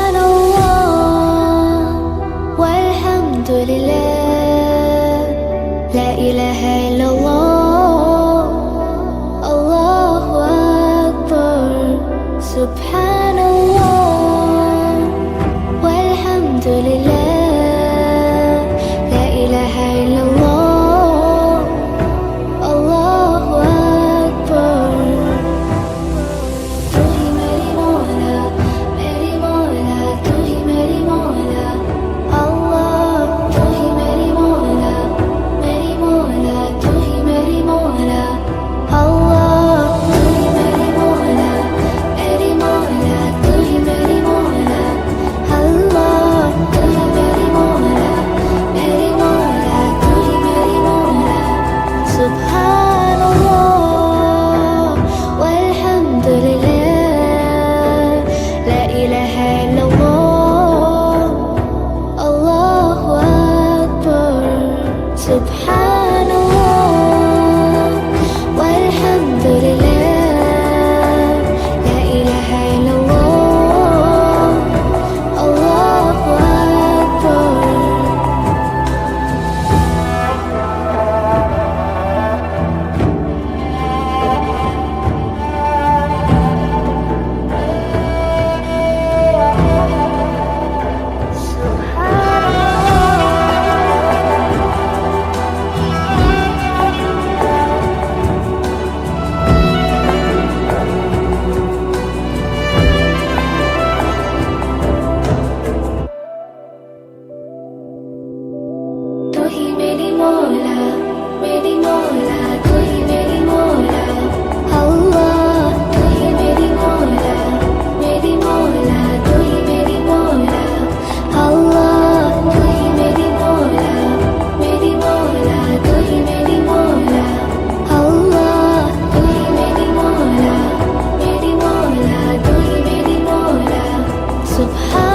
Subhanallah walhamdulillah, la ilaha illallah, Allahu Akbar. Subhanallah walhamdulillah, la ilaha illallah, Allahu Akbar. Tu hi meri Mola, tu hi meri Mola, Allah. Tu hi meri Mola, tu hi meri Mola, Allah. Tu hi meri Mola, tu hi meri Mola, Allah. Tu hi meri Mola, tu hi meri Mola. Subhanallah walhamdulillah, la ilaha illallah, Allahu Akbar. Subhanallah walhamdulillah, la ilaha illallah, Allahu Akbar. Tu hi meri Mola, tu hi meri Mola, Allah. Tu hi meri Mola, tu hi meri Mola, Allah. Tu hi meri Mola, tu hi meri Mola, Allah. Tu hi meri Mola, tu hi meri Mola. Subhan